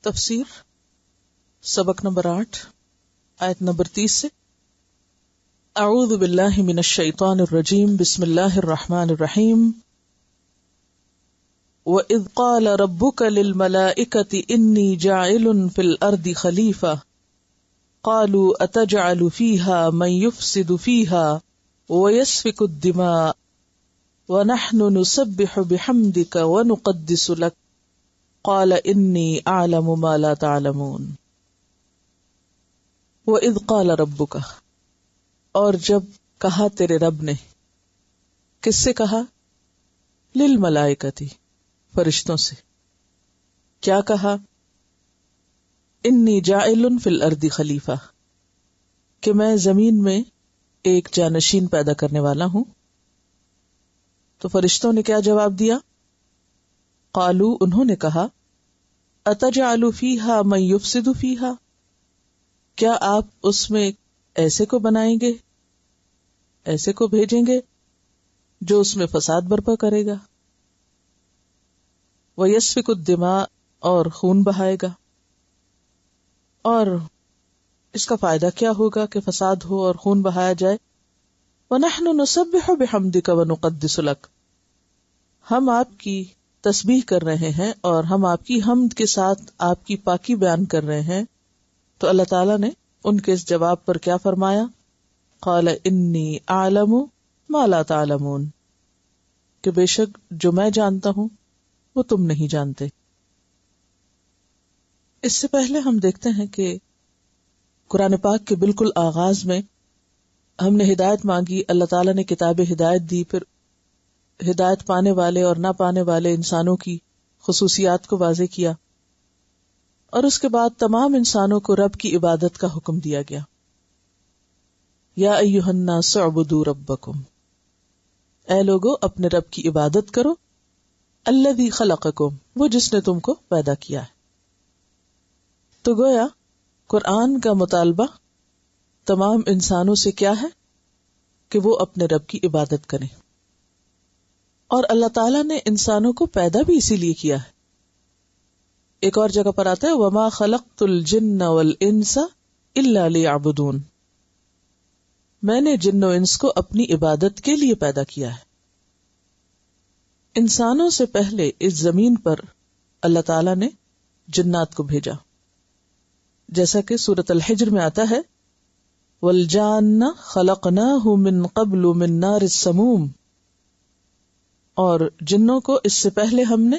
تفسیر سبق نمبر 8 آیت نمبر 30 سے اعوذ باللہ من الشیطان الرجیم بسم اللہ الرحمن الرحیم وَإِذْ قَالَ رَبُّكَ لِلْمَلَائِكَةِ إِنِّي جَاعِلٌ فِي الْأَرْضِ خَلِيفَةً قَالُوا أَتَجْعَلُ فِيهَا مَن يُفْسِدُ فِيهَا وَيَسْفِكُ الدِّمَاءَ وَنَحْنُ نُسَبِّحُ بِحَمْدِكَ وَنُقَدِّسُ لَكَ قَالَ إِنِّي أَعْلَمُ مَا لَا تَعْلَمُونَ وَإِذْ قَالَ رَبُّكَ اور جب کہا تیرے رب نے، کس سے کہا؟ لِلْمَلَائِكَةِ فرشتوں سے. کیا کہا؟ انی جاعل فی الارض خلیفہ، کہ میں زمین میں ایک جانشین پیدا کرنے والا ہوں. تو فرشتوں نے کیا جواب دیا؟ قالوا انہوں نے کہا اتجعل فیہا من یفسد فیہا، کیا آپ اس میں ایسے کو بنائیں گے، ایسے کو بھیجیں گے جو اس میں فساد برپا کرے گا، وَيَسْفِكُ الدِّمَاءَ اور خون بہائے گا. اور اس کا فائدہ کیا ہوگا کہ فساد ہو اور خون بہایا جائے. وَنَحْنُ نُسَبِّحُ بِحَمْدِكَ وَنُقَدِّسُ لَكَ، ہم آپ کی تسبیح کر رہے ہیں اور ہم آپ کی حمد کے ساتھ آپ کی پاکی بیان کر رہے ہیں. تو اللہ تعالیٰ نے ان کے اس جواب پر کیا فرمایا؟ قَالَ إِنِّي أَعْلَمُ مَا لَا تَعْلَمُونَ، کہ بے شک جو میں جانتا ہوں وہ تم نہیں جانتے. اس سے پہلے ہم دیکھتے ہیں کہ قرآن پاک کے بالکل آغاز میں ہم نے ہدایت مانگی، اللہ تعالیٰ نے کتاب ہدایت دی، پھر ہدایت پانے والے اور نہ پانے والے انسانوں کی خصوصیات کو واضح کیا، اور اس کے بعد تمام انسانوں کو رب کی عبادت کا حکم دیا گیا. یا ایھا الناس اعبدوا ربکم، اے لوگو اپنے رب کی عبادت کرو. الذی خلقکم، وہ جس نے تم کو پیدا کیا ہے. تو گویا قرآن کا مطالبہ تمام انسانوں سے کیا ہے کہ وہ اپنے رب کی عبادت کریں. اور اللہ تعالیٰ نے انسانوں کو پیدا بھی اسی لیے کیا ہے. ایک اور جگہ پر آتا ہے وما خلقت الجن والانس الا لیعبدون، میں نے جن و انس کو اپنی عبادت کے لیے پیدا کیا ہے. انسانوں سے پہلے اس زمین پر اللہ تعالیٰ نے جنات کو بھیجا، جیسا کہ سورۃ الحجر میں آتا ہے والجان خلقناہ من قبل من نار السموم، اور جنوں کو اس سے پہلے ہم نے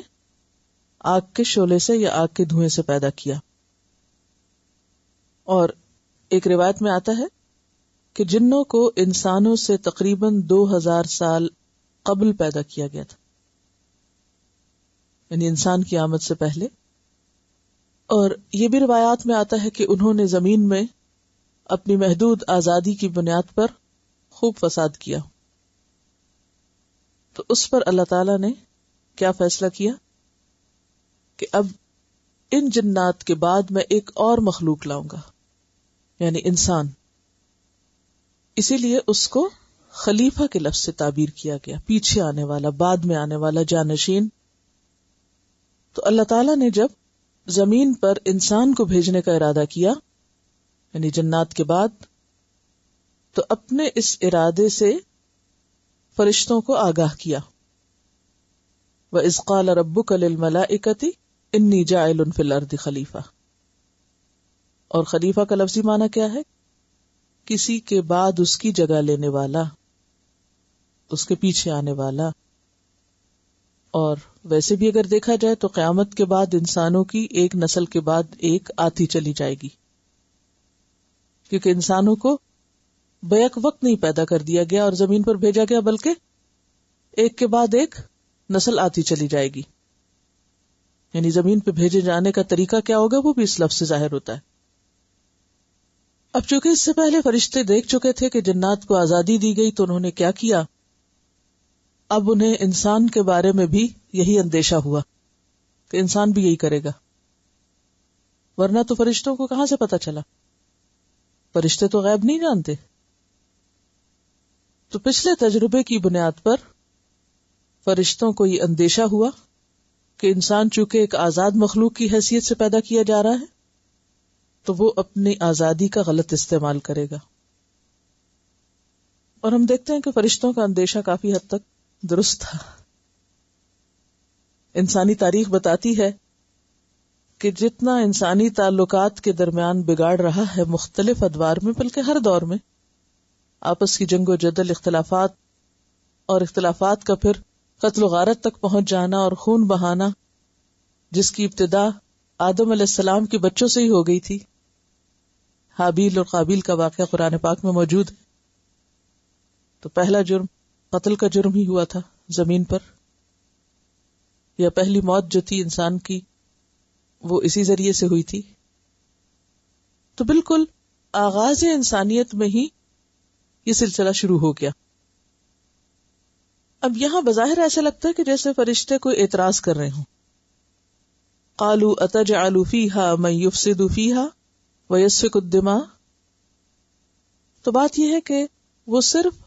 آگ کے شعلے سے یا آگ کے دھوئیں سے پیدا کیا. اور ایک روایت میں آتا ہے کہ جنوں کو انسانوں سے تقریباً 2000 سال قبل پیدا کیا گیا تھا، یعنی انسان کی آمد سے پہلے. اور یہ بھی روایات میں آتا ہے کہ انہوں نے زمین میں اپنی محدود آزادی کی بنیاد پر خوب فساد کیا. تو اس پر اللہ تعالیٰ نے کیا فیصلہ کیا کہ اب ان جنات کے بعد میں ایک اور مخلوق لاؤں گا، یعنی انسان. اسی لیے اس کو خلیفہ کے لفظ سے تعبیر کیا گیا، پیچھے آنے والا، بعد میں آنے والا، جانشین. تو اللہ تعالیٰ نے جب زمین پر انسان کو بھیجنے کا ارادہ کیا، یعنی جنات کے بعد، تو اپنے اس ارادے سے فرشتوں کو آگاہ کیا. وَإِذْ قَالَ رَبُّكَ لِلْمَلَائِكَةِ إِنِّي جَاعِلٌ فِي الْأَرْضِ خَلِيفَةً. اور خلیفہ کا لفظی معنی کیا ہے؟ کسی کے بعد اس کی جگہ لینے والا، اس کے پیچھے آنے والا. اور ویسے بھی اگر دیکھا جائے تو قیامت کے بعد انسانوں کی ایک نسل کے بعد ایک آتی چلی جائے گی، کیونکہ انسانوں کو بیک وقت نہیں پیدا کر دیا گیا اور زمین پر بھیجا گیا، بلکہ ایک کے بعد ایک نسل آتی چلی جائے گی. یعنی زمین پہ بھیجے جانے کا طریقہ کیا ہوگا وہ بھی اس لفظ سے ظاہر ہوتا ہے. اب چونکہ اس سے پہلے فرشتے دیکھ چکے تھے کہ جنات کو آزادی دی گئی، تو انہوں نے کیا کیا؟ اب انہیں انسان کے بارے میں بھی یہی اندیشہ ہوا کہ انسان بھی یہی کرے گا. ورنہ تو فرشتوں کو کہاں سے پتا چلا؟ فرشتے تو غیب نہیں جانتے. تو پچھلے تجربے کی بنیاد پر فرشتوں کو یہ اندیشہ ہوا کہ انسان چونکہ ایک آزاد مخلوق کی حیثیت سے پیدا کیا جا رہا ہے تو وہ اپنی آزادی کا غلط استعمال کرے گا. اور ہم دیکھتے ہیں کہ فرشتوں کا اندیشہ کافی حد تک درست تھا. انسانی تاریخ بتاتی ہے کہ جتنا انسانی تعلقات کے درمیان بگاڑ رہا ہے مختلف ادوار میں، بلکہ ہر دور میں، آپس کی جنگ و جدل، اختلافات، اور اختلافات کا پھر قتل و غارت تک پہنچ جانا اور خون بہانا، جس کی ابتدا آدم علیہ السلام کے بچوں سے ہی ہو گئی تھی. حابیل اور قابیل کا واقعہ قرآن پاک میں موجود ہے. تو پہلا جرم قتل کا جرم ہی ہوا تھا زمین پر، یا پہلی موت جو تھی انسان کی وہ اسی ذریعے سے ہوئی تھی. تو بالکل آغاز انسانیت میں ہی یہ سلسلہ شروع ہو گیا. اب یہاں بظاہر ایسا لگتا ہے کہ جیسے فرشتے کوئی اعتراض کر رہے ہوں. قالوا اتجعل فیہا من یفسد فیہا ویسفک الدماء. تو بات یہ ہے کہ وہ صرف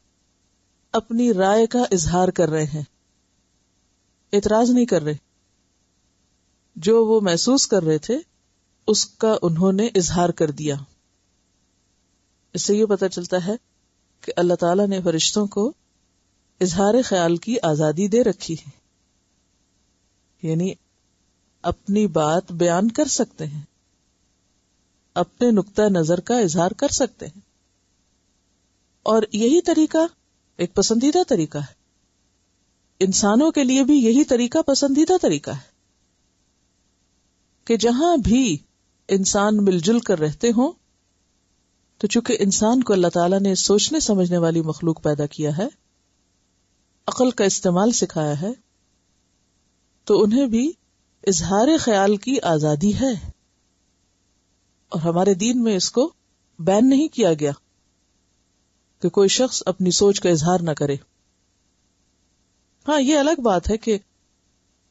اپنی رائے کا اظہار کر رہے ہیں، اعتراض نہیں کر رہے. جو وہ محسوس کر رہے تھے اس کا انہوں نے اظہار کر دیا. اس سے یہ پتہ چلتا ہے کہ اللہ تعالیٰ نے فرشتوں کو اظہار خیال کی آزادی دے رکھی ہے، یعنی اپنی بات بیان کر سکتے ہیں، اپنے نقطہ نظر کا اظہار کر سکتے ہیں. اور یہی طریقہ ایک پسندیدہ طریقہ ہے. انسانوں کے لیے بھی یہی طریقہ پسندیدہ طریقہ ہے کہ جہاں بھی انسان مل جل کر رہتے ہوں، تو چونکہ انسان کو اللہ تعالیٰ نے سوچنے سمجھنے والی مخلوق پیدا کیا ہے، عقل کا استعمال سکھایا ہے، تو انہیں بھی اظہار خیال کی آزادی ہے. اور ہمارے دین میں اس کو بین نہیں کیا گیا کہ کوئی شخص اپنی سوچ کا اظہار نہ کرے. ہاں، یہ الگ بات ہے کہ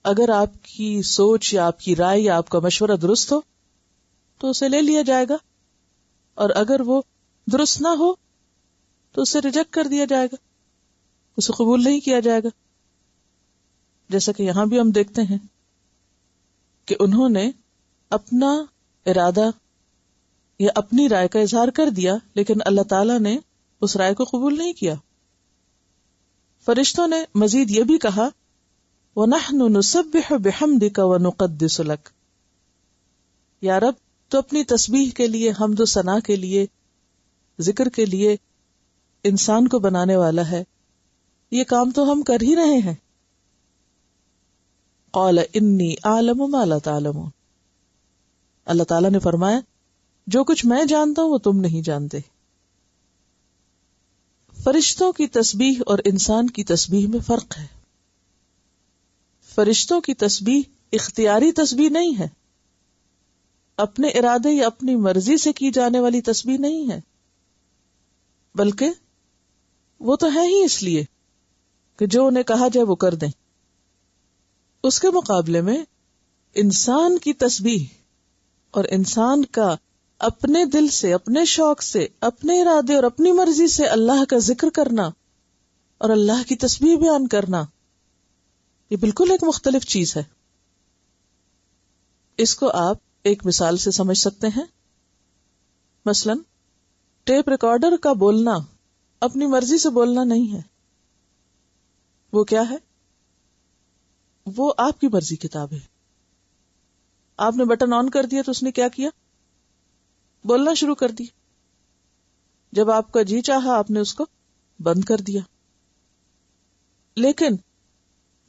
اگر آپ کی سوچ یا آپ کی رائے یا آپ کا مشورہ درست ہو تو اسے لے لیا جائے گا، اور اگر وہ درست نہ ہو تو اسے ریجیکٹ کر دیا جائے گا، اسے قبول نہیں کیا جائے گا. جیسا کہ یہاں بھی ہم دیکھتے ہیں کہ انہوں نے اپنا ارادہ یا اپنی رائے کا اظہار کر دیا، لیکن اللہ تعالیٰ نے اس رائے کو قبول نہیں کیا. فرشتوں نے مزید یہ بھی کہا وَنَحْنُ نُسَبِّحُ بِحَمْدِكَ وَنُقَدِّسُ لَكَ. یا رب، تو اپنی تسبیح کے لیے، حمد و ثنا کے لیے، ذکر کے لیے انسان کو بنانے والا ہے، یہ کام تو ہم کر ہی رہے ہیں. قال انی اعلم ما لا تعلمون. اللہ تعالیٰ نے فرمایا جو کچھ میں جانتا ہوں وہ تم نہیں جانتے. فرشتوں کی تسبیح اور انسان کی تسبیح میں فرق ہے. فرشتوں کی تسبیح اختیاری تسبیح نہیں ہے، اپنے ارادے یا اپنی مرضی سے کی جانے والی تسبیح نہیں ہے، بلکہ وہ تو ہے ہی اس لیے کہ جو انہیں کہا جائے وہ کر دیں. اس کے مقابلے میں انسان کی تسبیح اور انسان کا اپنے دل سے، اپنے شوق سے، اپنے ارادے اور اپنی مرضی سے اللہ کا ذکر کرنا اور اللہ کی تسبیح بیان کرنا، یہ بالکل ایک مختلف چیز ہے. اس کو آپ ایک مثال سے سمجھ سکتے ہیں. مثلا ٹیپ ریکارڈر کا بولنا اپنی مرضی سے بولنا نہیں ہے. وہ کیا ہے؟ وہ آپ کی مرضی کتاب ہے. آپ نے بٹن آن کر دیا تو اس نے کیا کیا؟ بولنا شروع کر دی. جب آپ کا جی چاہا آپ نے اس کو بند کر دیا. لیکن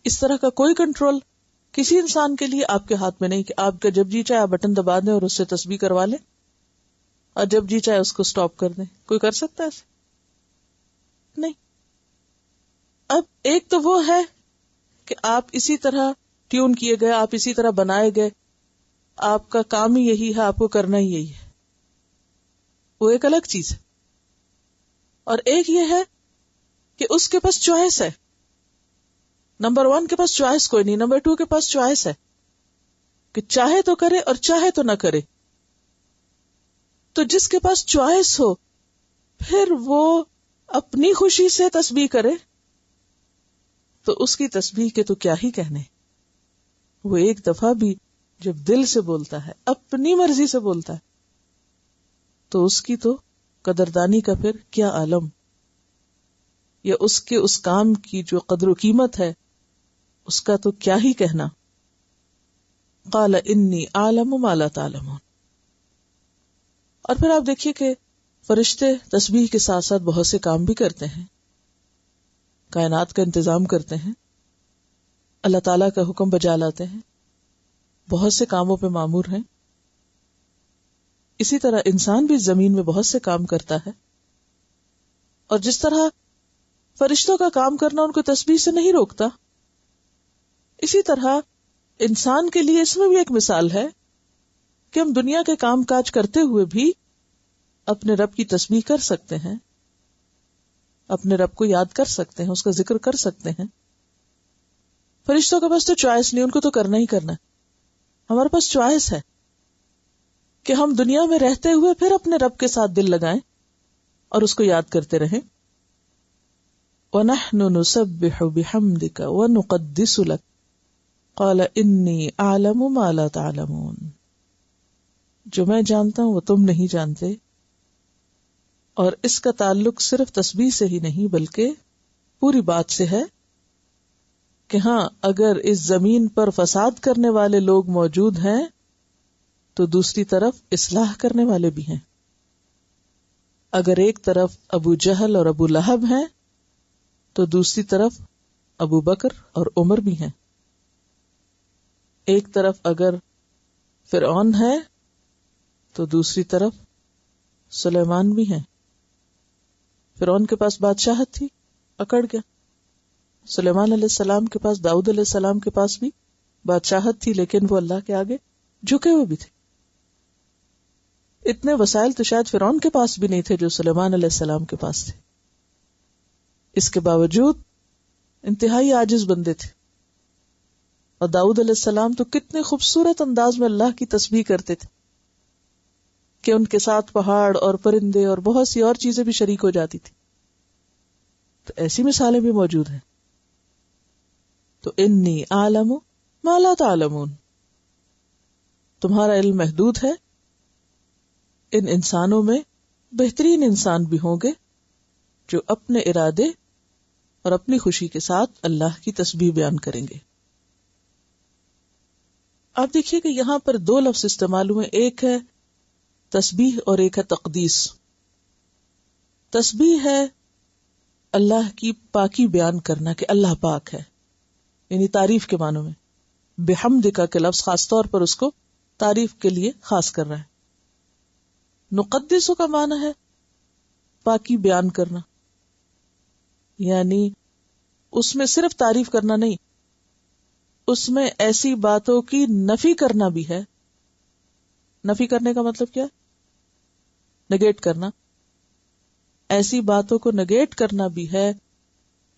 اس طرح کا کوئی کنٹرول کسی انسان کے لیے آپ کے ہاتھ میں نہیں کہ آپ کا جب جی چاہے آپ بٹن دبا دیں اور اس سے تسبیح کروا لیں، اور جب جی چاہے اس کو سٹاپ کر دیں. کوئی کر سکتا ہے ایسے؟ نہیں. اب ایک تو وہ ہے کہ آپ اسی طرح ٹیون کیے گئے، آپ اسی طرح بنائے گئے، آپ کا کام ہی یہی ہے، آپ کو کرنا ہی یہی ہے، وہ ایک الگ چیز ہے. اور ایک یہ ہے کہ اس کے پاس چوائس ہے. نمبر 1 کے پاس چوائس کوئی نہیں، نمبر 2 کے پاس چوائس ہے کہ چاہے تو کرے اور چاہے تو نہ کرے. تو جس کے پاس چوائس ہو پھر وہ اپنی خوشی سے تسبیح کرے تو اس کی تسبیح کے تو کیا ہی کہنے. وہ ایک دفعہ بھی جب دل سے بولتا ہے، اپنی مرضی سے بولتا ہے، تو اس کی تو قدردانی کا پھر کیا عالم، یا اس کے اس کام کی جو قدر و قیمت ہے اس کا تو کیا ہی کہنا. قال انی اعلم ما لا تعلمون. اور پھر آپ دیکھیے کہ فرشتے تسبیح کے ساتھ ساتھ بہت سے کام بھی کرتے ہیں، کائنات کا انتظام کرتے ہیں، اللہ تعالیٰ کا حکم بجا لاتے ہیں، بہت سے کاموں پہ مامور ہیں. اسی طرح انسان بھی زمین میں بہت سے کام کرتا ہے، اور جس طرح فرشتوں کا کام کرنا ان کو تسبیح سے نہیں روکتا، اسی طرح انسان کے لیے اس میں بھی ایک مثال ہے کہ ہم دنیا کے کام کاج کرتے ہوئے بھی اپنے رب کی تسبیح کر سکتے ہیں، اپنے رب کو یاد کر سکتے ہیں، اس کا ذکر کر سکتے ہیں. فرشتوں کے پاس تو چوائس نہیں، ان کو تو کرنا ہی کرنا ہے. ہمارے پاس چوائس ہے کہ ہم دنیا میں رہتے ہوئے پھر اپنے رب کے ساتھ دل لگائیں اور اس کو یاد کرتے رہیں. وَنَحْنُ نُسَبِّحُ بِحَمْدِكَ وَنُقَدِّسُ لَكَ قَالَ إِنِّي أَعْلَمُ مَا لَا تَعْلَمُونَ. جو میں جانتا ہوں وہ تم نہیں جانتے. اور اس کا تعلق صرف تسبیح سے ہی نہیں بلکہ پوری بات سے ہے کہ ہاں، اگر اس زمین پر فساد کرنے والے لوگ موجود ہیں تو دوسری طرف اصلاح کرنے والے بھی ہیں. اگر ایک طرف ابو جہل اور ابو لہب ہیں تو دوسری طرف ابو بکر اور عمر بھی ہیں. ایک طرف اگر فرعون ہے تو دوسری طرف سلیمان بھی ہیں. فرعون کے پاس بادشاہت تھی، اکڑ گیا. سلیمان علیہ السلام کے پاس، داؤد علیہ السلام کے پاس بھی بادشاہت تھی، لیکن وہ اللہ کے آگے جھکے ہوئے بھی تھے. اتنے وسائل تو شاید فرعون کے پاس بھی نہیں تھے جو سلیمان علیہ السلام کے پاس تھے. اس کے باوجود انتہائی عاجز بندے تھے. اور داؤد علیہ السلام تو کتنے خوبصورت انداز میں اللہ کی تسبیح کرتے تھے کہ ان کے ساتھ پہاڑ اور پرندے اور بہت سی اور چیزیں بھی شریک ہو جاتی تھی. تو ایسی مثالیں بھی موجود ہیں. تو انی اعلم ما لا تعلمون، تمہارا علم محدود ہے. ان انسانوں میں بہترین انسان بھی ہوں گے جو اپنے ارادے اور اپنی خوشی کے ساتھ اللہ کی تسبیح بیان کریں گے. آپ دیکھیے کہ یہاں پر دو لفظ استعمال ہوئے، ایک ہے تسبیح اور ایک ہے تقدیس. تسبیح ہے اللہ کی پاکی بیان کرنا کہ اللہ پاک ہے، یعنی تعریف کے معنوں میں. بحمدک کے لفظ خاص طور پر اس کو تعریف کے لیے خاص کر رہا ہے. نقدسو کا معنی ہے پاکی بیان کرنا، یعنی اس میں صرف تعریف کرنا نہیں، اس میں ایسی باتوں کی نفی کرنا بھی ہے. نفی کرنے کا مطلب کیا؟ نگیٹ کرنا. ایسی باتوں کو نگیٹ کرنا بھی ہے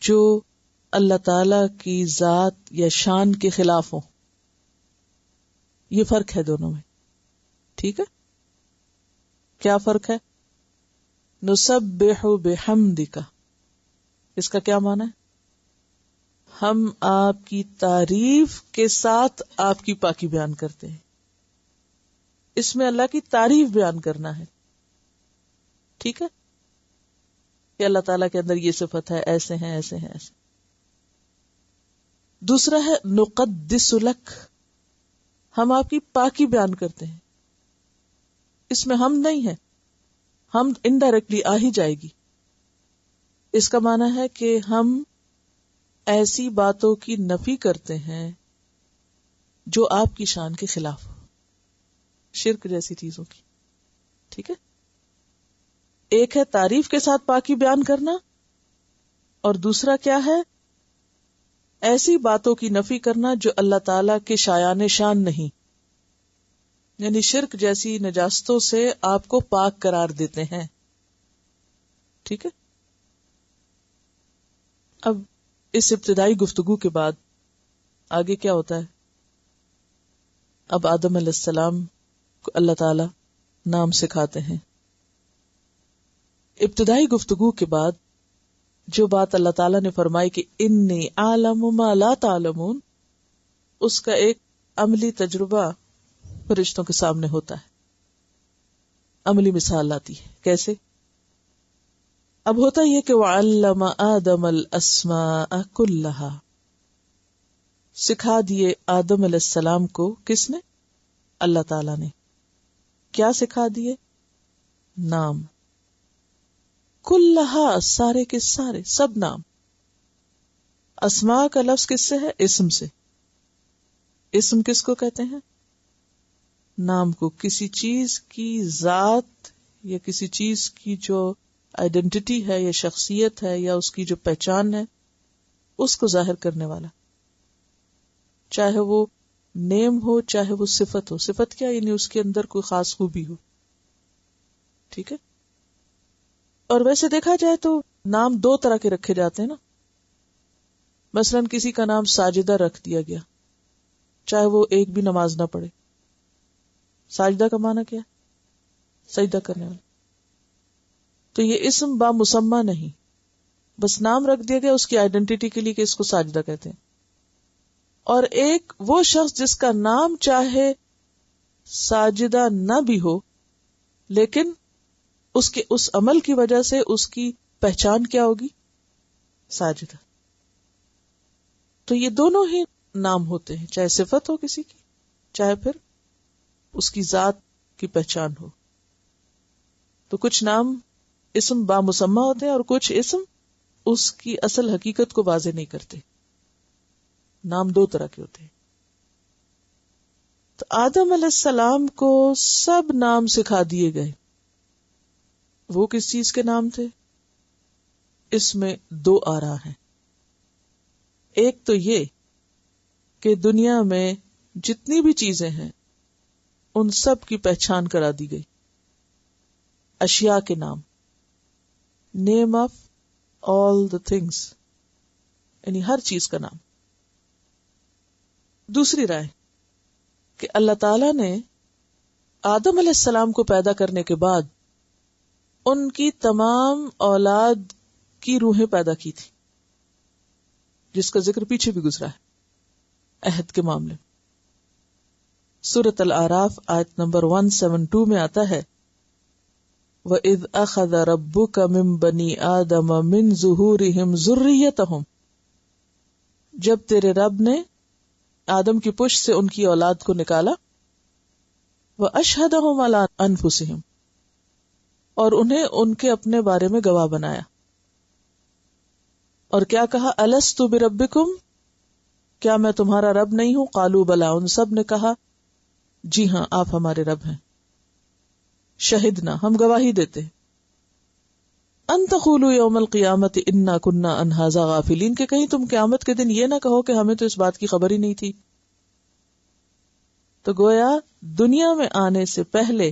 جو اللہ تعالی کی ذات یا شان کے خلاف ہو. یہ فرق ہے دونوں میں. ٹھیک ہے، کیا فرق ہے؟ نسبح بحمدک، اس کا کیا معنی ہے؟ ہم آپ کی تعریف کے ساتھ آپ کی پاکی بیان کرتے ہیں. اس میں اللہ کی تعریف بیان کرنا ہے. ٹھیک ہے، کہ اللہ تعالیٰ کے اندر یہ صفت ہے، ایسے ہیں ایسے ہیں ایسے. دوسرا ہے نقدس لک، ہم آپ کی پاکی بیان کرتے ہیں. اس میں ہم نہیں ہے، ہم انڈائریکٹلی آ ہی جائے گی. اس کا معنی ہے کہ ہم ایسی باتوں کی نفی کرتے ہیں جو آپ کی شان کے خلاف ہو، شرک جیسی چیزوں کی. ٹھیک ہے، ایک ہے تعریف کے ساتھ پاکی بیان کرنا، اور دوسرا کیا ہے؟ ایسی باتوں کی نفی کرنا جو اللہ تعالی کے شایان شان نہیں، یعنی شرک جیسی نجاستوں سے آپ کو پاک قرار دیتے ہیں. ٹھیک ہے، اب اس ابتدائی گفتگو کے بعد آگے کیا ہوتا ہے؟ اب آدم علیہ السلام کو اللہ تعالی نام سکھاتے ہیں. ابتدائی گفتگو کے بعد جو بات اللہ تعالیٰ نے فرمائی کہ انی اعلم ما لا تعلمون، اس کا ایک عملی تجربہ فرشتوں کے سامنے ہوتا ہے. عملی مثال آتی ہے. کیسے؟ اب ہوتا یہ کہ وَعَلَّمَ آدَمَ الْأَسْمَاءَ كُلَّهَا، سکھا دیے آدم علیہ السلام کو. کس نے؟ اللہ تعالی نے. کیا سکھا دیے؟ نام. کلہا، سارے کے سارے، سب نام. اسماء کا لفظ کس سے ہے؟ اسم سے. اسم کس کو کہتے ہیں؟ نام کو. کسی چیز کی ذات یا کسی چیز کی جو آئیڈینٹی ہے یا شخصیت ہے یا اس کی جو پہچان ہے اس کو ظاہر کرنے والا، چاہے وہ نیم ہو چاہے وہ صفت ہو. صفت کیا؟ یعنی اس کے اندر کوئی خاص خوبی ہو. ٹھیک ہے. اور ویسے دیکھا جائے تو نام دو طرح کے رکھے جاتے ہیں نا. مثلا کسی کا نام ساجدہ رکھ دیا گیا، چاہے وہ ایک بھی نماز نہ پڑھے. ساجدہ کا معنی کیا؟ سجدہ کرنے والا. تو یہ اسم با مسمى نہیں، بس نام رکھ دیا گیا اس کی آئیڈینٹی کے لیے کہ اس کو ساجدہ کہتے ہیں. اور ایک وہ شخص جس کا نام چاہے ساجدہ نہ بھی ہو لیکن اس کے اس عمل کی وجہ سے اس کی پہچان کیا ہوگی؟ ساجدہ. تو یہ دونوں ہی نام ہوتے ہیں، چاہے صفت ہو کسی کی چاہے پھر اس کی ذات کی پہچان ہو. تو کچھ نام اسم با مسمى ہوتے ہیں اور کچھ اسم اس کی اصل حقیقت کو واضح نہیں کرتے. نام دو طرح کے ہوتے ہیں. تو آدم علیہ السلام کو سب نام سکھا دیے گئے. وہ کس چیز کے نام تھے؟ اس میں دو آراء ہیں. ایک تو یہ کہ دنیا میں جتنی بھی چیزیں ہیں ان سب کی پہچان کرا دی گئی. اشیاء کے نام، name of all the things, یعنی ہر چیز کا نام. دوسری رائے کہ اللہ تعالی نے آدم علیہ السلام کو پیدا کرنے کے بعد ان کی تمام اولاد کی روحیں پیدا کی تھی، جس کا ذکر پیچھے بھی گزرا ہے عہد کے معاملے. سورۃ الاعراف آیت نمبر 172 میں آتا ہے وَإِذْ أَخَذَ رَبُّكَ مِن بَنِي آدَمَ مِن ظُهُورِهِمْ ذُرِّيَّتَهُمْ، جب تیرے رب نے آدم کی پشت سے ان کی اولاد کو نکالا، وَأَشْهَدَهُمْ عَلَىٰ أَنفُسِهِمْ، اور انہیں ان کے اپنے بارے میں گواہ بنایا. اور کیا کہا؟ أَلَسْتُ بِرَبِّكُمْ، کیا میں تمہارا رب نہیں ہوں؟ قالوا بلا، ان سب نے کہا جی ہاں آپ ہمارے رب ہیں. شہدنا، ہم گواہی دیتے. ان تقولوا یوم القیامت انا کنا عن ھذا غافلین، کہ کہیں تم قیامت کے دن یہ نہ کہو کہ ہمیں تو اس بات کی خبر ہی نہیں تھی. تو گویا دنیا میں آنے سے پہلے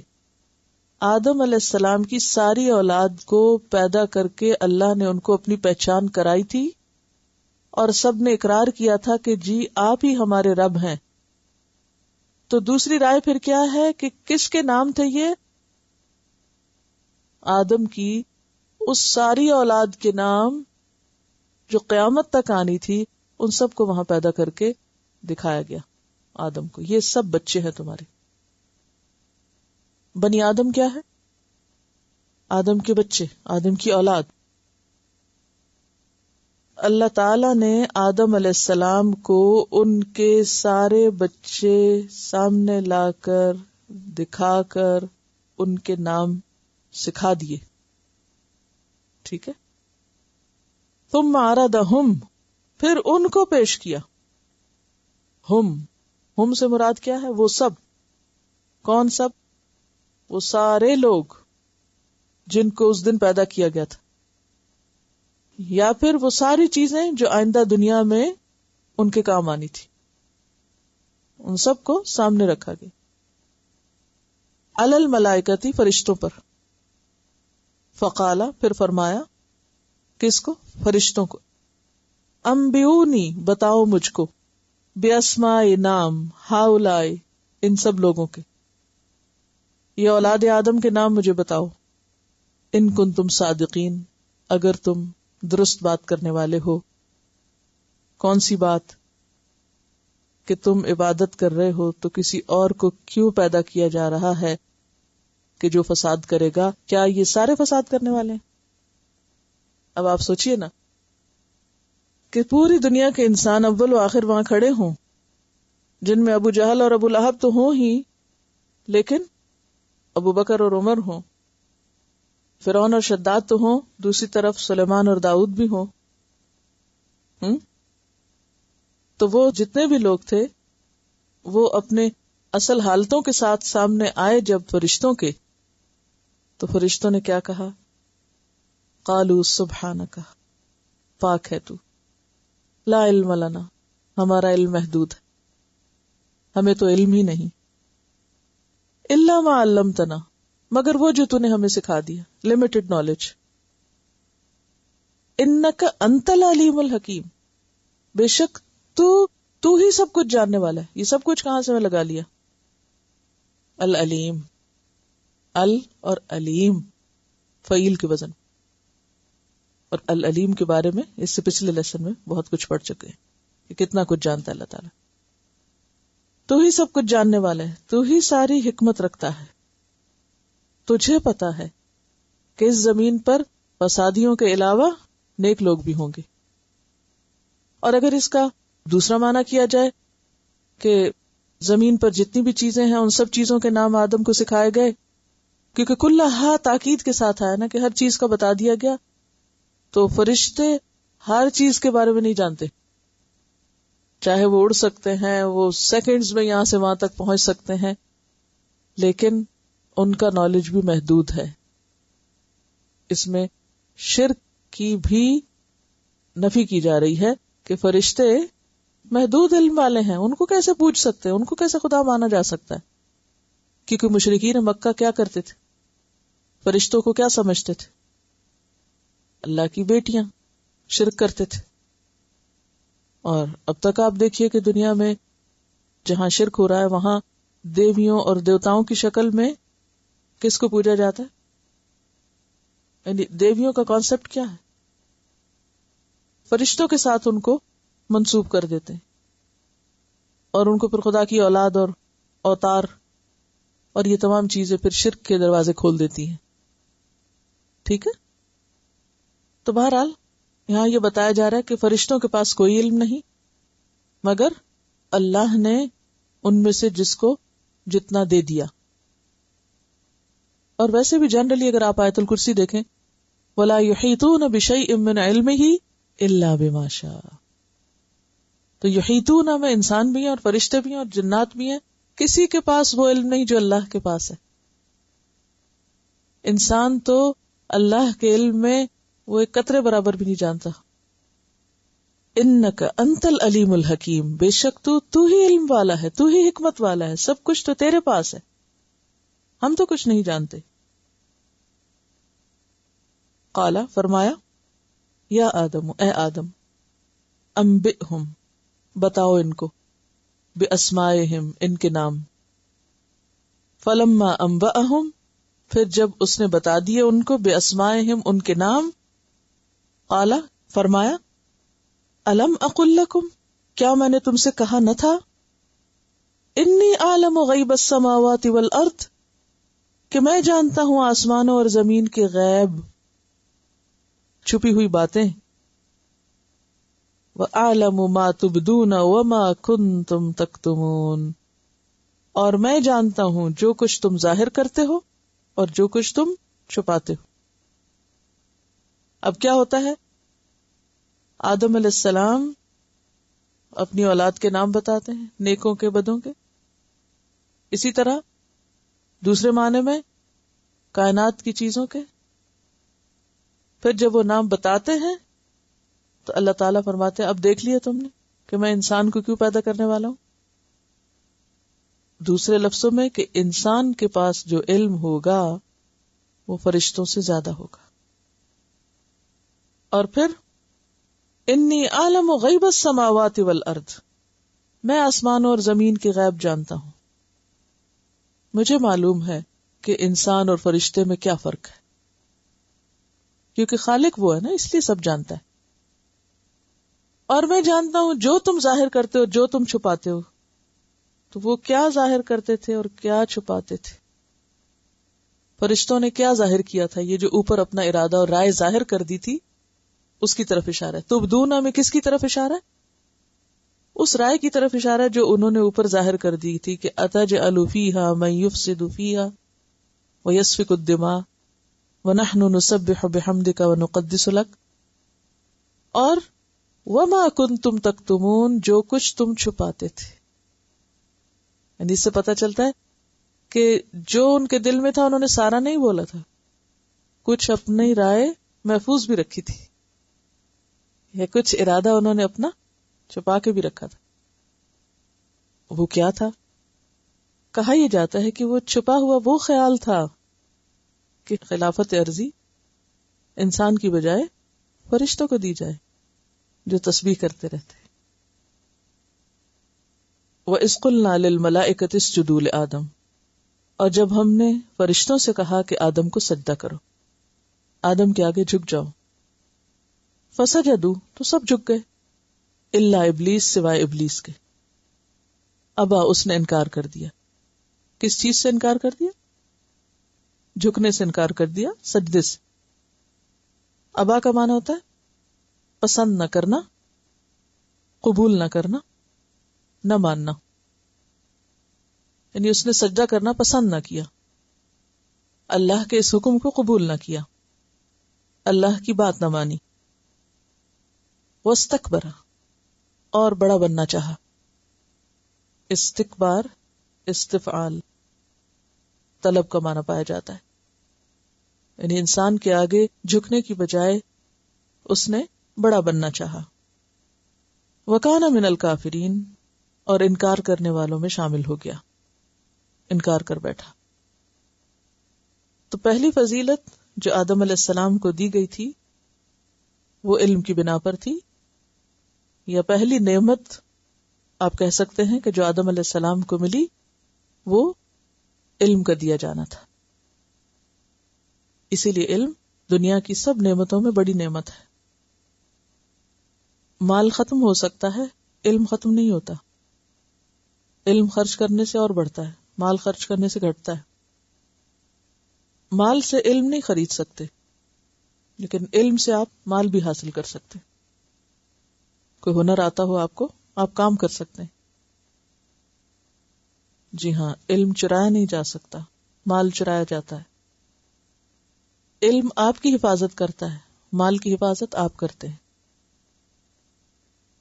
آدم علیہ السلام کی ساری اولاد کو پیدا کر کے اللہ نے ان کو اپنی پہچان کرائی تھی اور سب نے اقرار کیا تھا کہ جی آپ ہی ہمارے رب ہیں. تو دوسری رائے پھر کیا ہے کہ کس کے نام تھے یہ؟ آدم کی اس ساری اولاد کے نام جو قیامت تک آنی تھی، ان سب کو وہاں پیدا کر کے دکھایا گیا آدم کو. یہ سب بچے ہیں تمہارے. بنی آدم کیا ہے؟ آدم کے بچے، آدم کی اولاد. اللہ تعالی نے آدم علیہ السلام کو ان کے سارے بچے سامنے لا کر دکھا کر ان کے نام سکھا دیے. ٹھیک ہے. ثم عرضهم، پھر ان کو پیش کیا. ہم سے مراد کیا ہے؟ وہ سب. کون سب؟ وہ سارے لوگ جن کو اس دن پیدا کیا گیا تھا، یا پھر وہ ساری چیزیں جو آئندہ دنیا میں ان کے کام آنی تھی، ان سب کو سامنے رکھا گیا. علی الملائکتی، فرشتوں پر. فقالا، پھر فرمایا. کس کو؟ فرشتوں کو. انبئونی، بتاؤ مجھ کو. باسماء، نام. ہؤلاء، ان سب لوگوں کے. یہ اولاد آدم کے نام مجھے بتاؤ. ان کنتم صادقین، اگر تم درست بات کرنے والے ہو. کون سی بات؟ کہ تم عبادت کر رہے ہو تو کسی اور کو کیوں پیدا کیا جا رہا ہے کہ جو فساد کرے گا؟ کیا یہ سارے فساد کرنے والے ہیں؟ اب آپ سوچئے نا کہ پوری دنیا کے انسان اول و آخر وہاں کھڑے ہوں، جن میں ابو جہل اور ابو لہب تو ہوں ہی، لیکن ابو بکر اور عمر ہوں، فرعون اور شداد تو ہوں، دوسری طرف سلیمان اور داؤد بھی ہوں، تو وہ جتنے بھی لوگ تھے وہ اپنے اصل حالتوں کے ساتھ سامنے آئے جب فرشتوں کے، تو فرشتوں نے کیا کہا؟ قالوا سبحانک، پاک ہے تو، لا علم لنا، ہمارا علم محدود ہے، ہمیں تو علم ہی نہیں، الا ما علمتنا، مگر وہ جو تو نے ہمیں سکھا دیا، لمیٹڈ نالج، انک انت العلیم الحکیم، بے شک تو ہی سب کچھ جاننے والا ہے۔ یہ سب کچھ کہاں سے میں لگا لیا؟ العلیم، ال اور علیم فعیل کے وزن، اور العلیم کے بارے میں اس سے پچھلے لیسن میں بہت کچھ پڑھ چکے ہیں کہ کتنا کچھ جانتا ہے اللہ تعالیٰ۔ تو ہی سب کچھ جاننے والا ہے، تو ہی ساری حکمت رکھتا ہے، تجھے پتا ہے کہ اس زمین پر فسادیوں کے علاوہ نیک لوگ بھی ہوں گے۔ اور اگر اس کا دوسرا معنی کیا جائے کہ زمین پر جتنی بھی چیزیں ہیں ان سب چیزوں کے نام آدم کو سکھائے گئے، کیونکہ کلھا تاکید کے ساتھ آیا نا کہ ہر چیز کا بتا دیا گیا، تو فرشتے ہر چیز کے بارے میں نہیں جانتے، چاہے وہ اڑ سکتے ہیں، وہ سیکنڈز میں یہاں سے وہاں تک پہنچ سکتے ہیں، لیکن ان کا نالج بھی محدود ہے۔ اس میں شرک کی بھی نفی کی جا رہی ہے کہ فرشتے محدود علم والے ہیں، ان کو کیسے پوچھ سکتے ہیں، ان کو کیسے خدا مانا جا سکتا ہے؟ کیونکہ مشرکین مکہ کیا کرتے تھے؟ فرشتوں کو کیا سمجھتے تھے؟ اللہ کی بیٹیاں، شرک کرتے تھے۔ اور اب تک آپ دیکھیے کہ دنیا میں جہاں شرک ہو رہا ہے وہاں دیویوں اور دیوتاؤں کی شکل میں کس کو پوجا جاتا ہے؟ یعنی دیویوں کا کانسیپٹ کیا ہے؟ فرشتوں کے ساتھ ان کو منسوب کر دیتے ہیں، اور ان کو پھر خدا کی اولاد اور اوتار اور یہ تمام چیزیں پھر شرک کے دروازے کھول دیتی ہیں۔ ٹھیک ہے، تو بہرحال یہاں یہ بتایا جا رہا ہے کہ فرشتوں کے پاس کوئی علم نہیں، مگر اللہ نے ان میں سے جس کو جتنا دے دیا۔ اور ویسے بھی جنرلی اگر آپ آیت الکرسی دیکھیں، وَلَا يُحِيطُونَ بِشَيْءٍ مِّنْ عِلْمِهِ إِلَّا بِمَا شَاءَ، تو یحیطون میں انسان بھی ہیں اور فرشتے بھی ہیں اور جنات بھی ہیں، کسی کے پاس وہ علم نہیں جو اللہ کے پاس ہے۔ انسان تو اللہ کے علم میں وہ ایک قطرے برابر بھی نہیں جانتا۔ انک انت العلیم الحکیم، بے شک تو ہی علم والا ہے، تو ہی حکمت والا ہے، سب کچھ تو تیرے پاس ہے، ہم تو کچھ نہیں جانتے۔ قال، فرمایا، یا آدم، اے آدم، انبئہم، بتاؤ ان کو، باسمائہم، ان کے نام۔ فلما انبأہم، پھر جب اس نے بتا دیے ان کو، باسمائہم، ان کے نام، قال، فرمایا، الم اقل لکم، کیا میں نے تم سے کہا نہ تھا، انی اعلم غیب السماوات والارض، کہ میں جانتا ہوں آسمانوں اور زمین کے غیب، چھپی ہوئی باتیں، وَأَعْلَمُ مَا تُبْدُونَ وَمَا كُنْتُمْ تَكْتُمُونَ، اور میں جانتا ہوں جو کچھ تم ظاہر کرتے ہو اور جو کچھ تم چھپاتے ہو۔ اب کیا ہوتا ہے؟ آدم علیہ السلام اپنی اولاد کے نام بتاتے ہیں، نیکوں کے بدوں کے، اسی طرح دوسرے معنی میں کائنات کی چیزوں کے۔ پھر جب وہ نام بتاتے ہیں تو اللہ تعالیٰ فرماتے ہیں، اب دیکھ لیا تم نے کہ میں انسان کو کیوں پیدا کرنے والا ہوں۔ دوسرے لفظوں میں کہ انسان کے پاس جو علم ہوگا وہ فرشتوں سے زیادہ ہوگا۔ اور پھر انی عالم غیب السماوات والارض، میں آسمانوں اور زمین کے غیب جانتا ہوں، مجھے معلوم ہے کہ انسان اور فرشتے میں کیا فرق ہے، کیونکہ خالق وہ ہے نا، اس لیے سب جانتا ہے۔ اور میں جانتا ہوں جو تم ظاہر کرتے ہو، جو تم چھپاتے ہو، تو وہ کیا ظاہر کرتے تھے اور کیا چھپاتے تھے؟ فرشتوں نے کیا ظاہر کیا تھا؟ یہ جو اوپر اپنا ارادہ اور رائے ظاہر کر دی تھی اس کی طرف اشارہ ہے. تبدون میں کس کی طرف اشارہ ہے؟ اس رائے کی طرف اشارہ ہے جو انہوں نے اوپر ظاہر کر دی تھی کہ اتجعل فیہا من یفسد فیہا ویسفک الدماء ونحن نسبح بحمدک ونقدس لک، اور وما کنتم تکتمون، جو کچھ تم چھپاتے تھے. یعنی اس سے پتہ چلتا ہے کہ جو ان کے دل میں تھا انہوں نے سارا نہیں بولا تھا، کچھ اپنی رائے محفوظ بھی رکھی تھی، یا کچھ ارادہ انہوں نے اپنا چھپا کے بھی رکھا تھا. وہ کیا تھا؟ کہا یہ جاتا ہے کہ وہ چھپا ہوا وہ خیال تھا کہ خلافت عرضی انسان کی بجائے فرشتوں کو دی جائے جو تسبیح کرتے رہتے. وَإِذْ قُلْنَا لِلْمَلَائِكَةِ اسْجُدُوا لِآدَمَ، اور جب ہم نے فرشتوں سے کہا کہ آدم کو سجدہ کرو، آدم کے آگے جھک جاؤ. فسجدوا، تو سب جھک گئے، الا ابلیس، سوائے ابلیس کے. ابا، اس نے انکار کر دیا. کس چیز سے انکار کر دیا؟ جھکنے سے انکار کر دیا، سجدے سے. ابا کا معنی ہوتا ہے پسند نہ کرنا، قبول نہ کرنا، نہ ماننا. یعنی اس نے سجدہ کرنا پسند نہ کیا، اللہ کے اس حکم کو قبول نہ کیا، اللہ کی بات نہ مانی. واستکبر، اور بڑا بننا چاہا. استکبار استفعال طلب کا معنی پایا جاتا ہے، یعنی انسان کے آگے جھکنے کی بجائے اس نے بڑا بننا چاہا. وکان من الکافرین، اور انکار کرنے والوں میں شامل ہو گیا، انکار کر بیٹھا. تو پہلی فضیلت جو آدم علیہ السلام کو دی گئی تھی وہ علم کی بنا پر تھی، یا پہلی نعمت آپ کہہ سکتے ہیں کہ جو آدم علیہ السلام کو ملی وہ علم کا دیا جانا تھا. اسی لیے علم دنیا کی سب نعمتوں میں بڑی نعمت ہے. مال ختم ہو سکتا ہے، علم ختم نہیں ہوتا. علم خرچ کرنے سے اور بڑھتا ہے، مال خرچ کرنے سے گھٹتا ہے. مال سے علم نہیں خرید سکتے، لیکن علم سے آپ مال بھی حاصل کر سکتے. کوئی ہنر آتا ہو آپ کو، آپ کام کر سکتے ہیں. جی ہاں، علم چرایا نہیں جا سکتا، مال چرایا جاتا ہے. علم آپ کی حفاظت کرتا ہے، مال کی حفاظت آپ کرتے ہیں.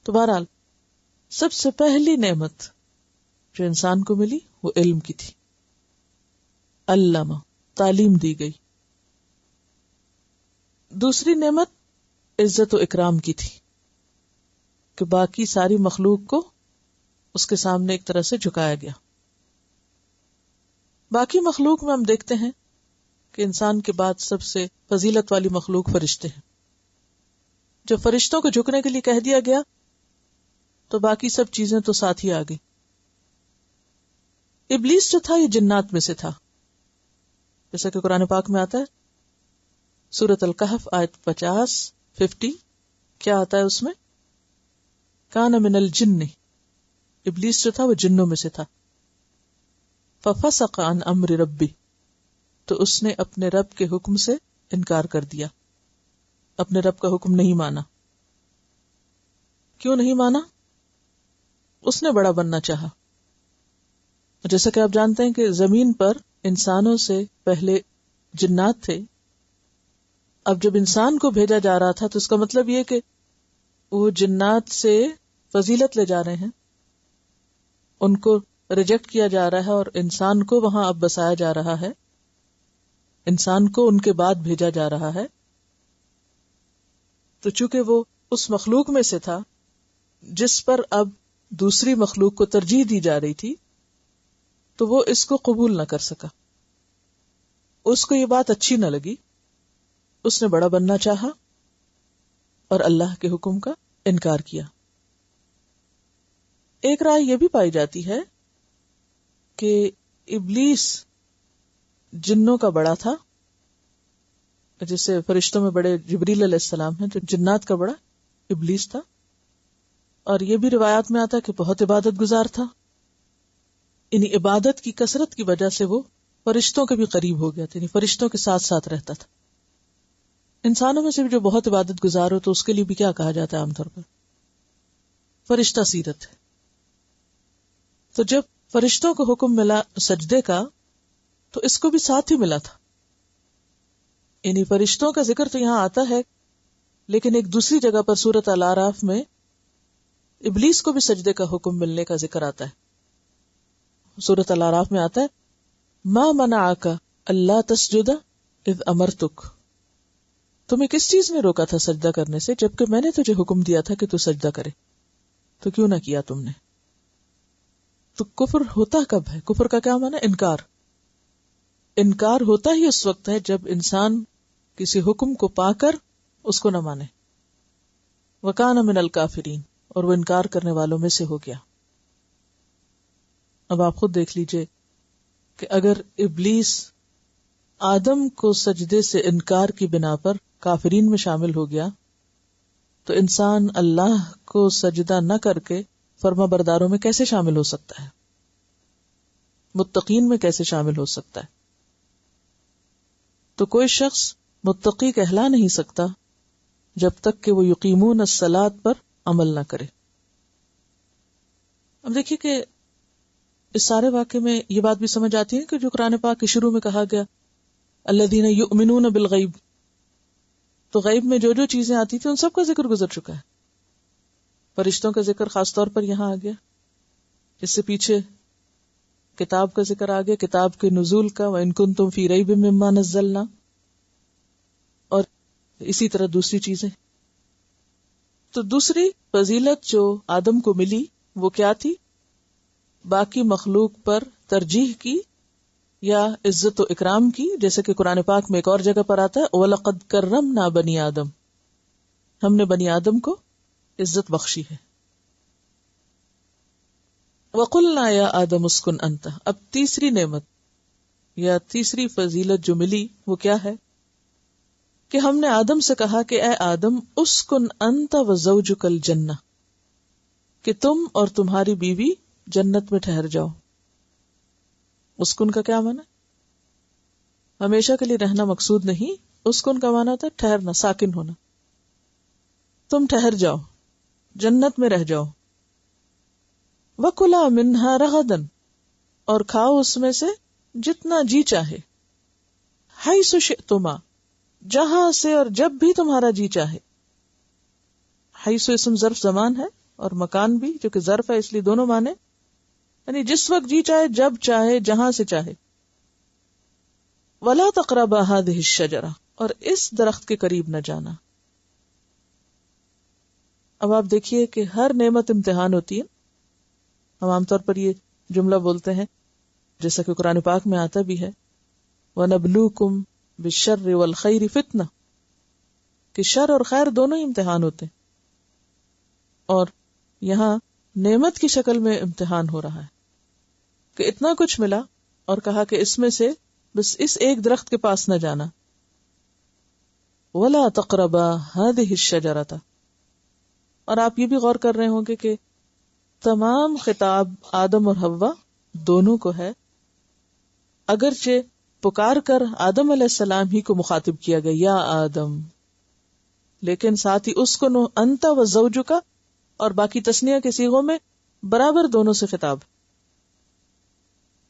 تو بہرحال سب سے پہلی نعمت جو انسان کو ملی وہ علم کی تھی. علامہ، تعلیم دی گئی. دوسری نعمت عزت و اکرام کی تھی کہ باقی ساری مخلوق کو اس کے سامنے ایک طرح سے جھکایا گیا. باقی مخلوق میں ہم دیکھتے ہیں کہ انسان کے بعد سب سے فضیلت والی مخلوق فرشتے ہیں. جب فرشتوں کو جھکنے کے لیے کہہ دیا گیا تو باقی سب چیزیں تو ساتھ ہی آ گئی. ابلیس جو تھا یہ جنات میں سے تھا، جیسا کہ قرآن پاک میں آتا ہے سورۃ الکہف آیت 50 کیا آتا ہے اس میں؟ کان من الجن، ابلیس جو تھا وہ جنوں میں سے تھا. ففسق عن امر ربی، تو اس نے اپنے رب کے حکم سے انکار کر دیا، اپنے رب کا حکم نہیں مانا. کیوں نہیں مانا؟ اس نے بڑا بننا چاہا. جیسا کہ آپ جانتے ہیں کہ زمین پر انسانوں سے پہلے جنات تھے. اب جب انسان کو بھیجا جا رہا تھا تو اس کا مطلب یہ کہ وہ جنات سے فضیلت لے جا رہے ہیں، ان کو ریجیکٹ کیا جا رہا ہے اور انسان کو وہاں اب بسایا جا رہا ہے، انسان کو ان کے بعد بھیجا جا رہا ہے. تو چونکہ وہ اس مخلوق میں سے تھا جس پر اب دوسری مخلوق کو ترجیح دی جا رہی تھی، تو وہ اس کو قبول نہ کر سکا. اس کو یہ بات اچھی نہ لگی، اس نے بڑا بننا چاہا اور اللہ کے حکم کا انکار کیا. ایک رائے یہ بھی پائی جاتی ہے کہ ابلیس جنوں کا بڑا تھا، جیسے فرشتوں میں بڑے جبریل علیہ السلام ہیں، تو جنات کا بڑا ابلیس تھا. اور یہ بھی روایات میں آتا ہے کہ بہت عبادت گزار تھا. یعنی عبادت کی کثرت کی وجہ سے وہ فرشتوں کے بھی قریب ہو گیا تھا، یعنی فرشتوں کے ساتھ ساتھ رہتا تھا. انسانوں میں سے بھی جو بہت عبادت گزار ہو تو اس کے لیے بھی کیا کہا جاتا ہے عام طور پر؟ فرشتہ سیرت. تو جب فرشتوں کو حکم ملا سجدے کا تو اس کو بھی ساتھ ہی ملا تھا. یعنی فرشتوں کا ذکر تو یہاں آتا ہے، لیکن ایک دوسری جگہ پر سورۃ الاعراف میں ابلیس کو بھی سجدے کا حکم ملنے کا ذکر آتا ہے. سورۃ الاعراف میں آتا ہے ما منعک اللہ تسجد اذ امرتک، تمہیں کس چیز نے روکا تھا سجدہ کرنے سے جبکہ میں نے تجھے حکم دیا تھا کہ تو سجدہ کرے، تو کیوں نہ کیا تم نے؟ تو کفر ہوتا کب ہے؟ کفر کا کیا معنی؟ انکار. انکار ہوتا ہی اس وقت ہے جب انسان کسی حکم کو پا کر اس کو نہ مانے. وکان من الکافرین، اور وہ انکار کرنے والوں میں سے ہو گیا. اب آپ خود دیکھ لیجئے کہ اگر ابلیس آدم کو سجدے سے انکار کی بنا پر کافرین میں شامل ہو گیا تو انسان اللہ کو سجدہ نہ کر کے فرما برداروں میں کیسے شامل ہو سکتا ہے؟ متقین میں کیسے شامل ہو سکتا ہے؟ تو کوئی شخص متقی کہلا نہیں سکتا جب تک کہ وہ یقیمون الصلاۃ پر عمل نہ کرے. اب دیکھیے کہ اس سارے واقعے میں یہ بات بھی سمجھ آتی ہے کہ جو قرآن پاک کے شروع میں کہا گیا الذین یؤمنون بالغیب، تو غیب میں جو جو چیزیں آتی تھیں ان سب کا ذکر گزر چکا ہے. فرشتوں کا ذکر خاص طور پر یہاں آ گیا. اس سے پیچھے کتاب کا ذکر آ گیا، کتاب کے نزول کا، وَإِن كُنتُمْ فِي رَيْبٍ مِّمَّا نَزَّلْنَا، اور اسی طرح دوسری چیزیں. تو دوسری فضیلت جو آدم کو ملی وہ کیا تھی؟ باقی مخلوق پر ترجیح کی یا عزت و اکرام کی، جیسے کہ قرآن پاک میں ایک اور جگہ پر آتا ہے وَلَقَدْ كَرَّمْنَا بَنِي آدم، ہم نے بنی آدم کو عزت بخشی ہے. وَقُلْنَا يَا آدَمُ اسْكُنْ أَنْتَ، اب تیسری نعمت یا تیسری فضیلت جو ملی وہ کیا ہے کہ ہم نے آدم سے کہا کہ اے آدم اسکن انت وزوجک الجنہ، کہ تم اور تمہاری بیوی جنت میں ٹھہر جاؤ. اسکن کا کیا معنی؟ ہمیشہ کے لیے رہنا مقصود نہیں. اسکن کا معنی ہوتا ہے ٹھہرنا، ساکن ہونا. تم ٹھہر جاؤ، جنت میں رہ جاؤ. وَكُلَا مِنْهَا رَغَدًا، اور کھاؤ اس میں سے جتنا جی چاہے. حَيْثُ شِئْتُمَا، جہاں سے اور جب بھی تمہارا جی چاہے. حیث اسم ظرف زمان ہے اور مکان بھی جو کہ ظرف ہے، اس لیے دونوں معنی، یعنی جس وقت جی چاہے، جب چاہے، جہاں سے چاہے. وَلَا تَقْرَبَا هَٰذِهِ الشَّجَرَةَ، اور اس درخت کے قریب نہ جانا. اب آپ دیکھیے کہ ہر نعمت امتحان ہوتی ہے. ہم عام طور پر یہ جملہ بولتے ہیں جیسا کہ قرآن پاک میں آتا بھی ہے وَنَبْلُوكُمْ بِالشَّرِّ وَالْخَيْرِ فِتْنَةً، کہ شر اور خیر دونوں ہی امتحان ہوتے ہیں. اور یہاں نعمت کی شکل میں امتحان ہو رہا ہے کہ اتنا کچھ ملا اور کہا کہ اس میں سے بس اس ایک درخت کے پاس نہ جانا. وَلَا تَقْرَبَا هَٰذِهِ الشَّجَرَةَ، اور آپ یہ بھی غور کر رہے ہوں گے کہ تمام خطاب آدم اور حوا دونوں کو ہے. اگرچہ پکار کر آدم علیہ السلام ہی کو مخاطب کیا گیا یا آدم، لیکن ساتھ ہی اس کو نو انت و زوجک اور باقی تسنیہ کے صیغوں میں برابر دونوں سے خطاب.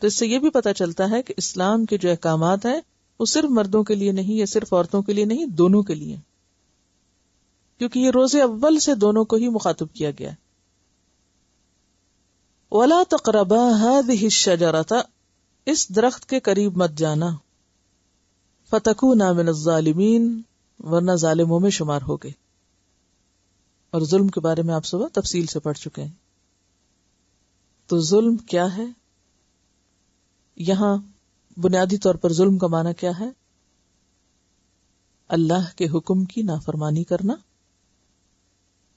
تو اس سے یہ بھی پتہ چلتا ہے کہ اسلام کے جو احکامات ہیں وہ صرف مردوں کے لیے نہیں یا صرف عورتوں کے لیے نہیں، دونوں کے لیے، کیونکہ یہ روز اول سے دونوں کو ہی مخاطب کیا گیا ہے. وَلَا تَقْرَبَا هَٰذِهِ الشَّجَرَةَ، اس درخت کے قریب مت جانا. فَتَكُونَا مِنَ الظَّالِمِينَ، ورنہ ظالموں میں شمار ہو گئے. اور ظلم کے بارے میں آپ صبح تفصیل سے پڑھ چکے ہیں. تو ظلم کیا ہے؟ یہاں بنیادی طور پر ظلم کا معنی کیا ہے؟ اللہ کے حکم کی نافرمانی کرنا،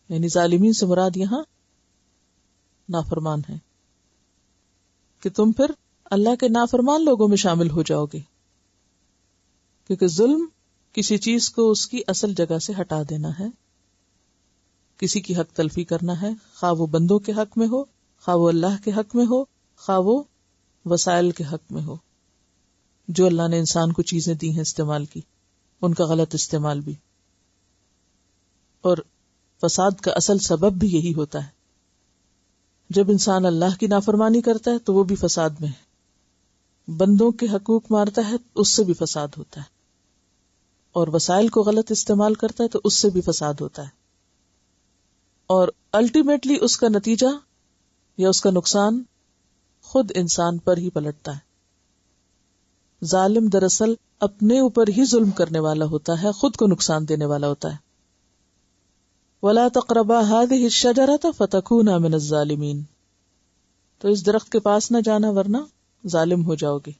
یعنی ظالمین سے مراد یہاں نافرمان ہے کہ تم پھر اللہ کے نافرمان لوگوں میں شامل ہو جاؤ گے. کیونکہ ظلم کسی چیز کو اس کی اصل جگہ سے ہٹا دینا ہے، کسی کی حق تلفی کرنا ہے، خواہ وہ بندوں کے حق میں ہو، خواہ وہ اللہ کے حق میں ہو، خواہ وہ وسائل کے حق میں ہو. جو اللہ نے انسان کو چیزیں دی ہیں استعمال کی، ان کا غلط استعمال بھی. اور فساد کا اصل سبب بھی یہی ہوتا ہے. جب انسان اللہ کی نافرمانی کرتا ہے تو وہ بھی فساد میں ہے، بندوں کے حقوق مارتا ہے اس سے بھی فساد ہوتا ہے، اور وسائل کو غلط استعمال کرتا ہے تو اس سے بھی فساد ہوتا ہے. اور الٹیمیٹلی اس کا نتیجہ یا اس کا نقصان خود انسان پر ہی پلٹتا ہے. ظالم دراصل اپنے اوپر ہی ظلم کرنے والا ہوتا ہے، خود کو نقصان دینے والا ہوتا ہے. وَلَا تَقْرَبَا هَٰذِهِ الشَّجَرَةَ فَتَكُونَا مِنَ الظَّالِمِينَ. تو اس درخت کے پاس نہ جانا ورنہ ظالم ہو جاؤ گے.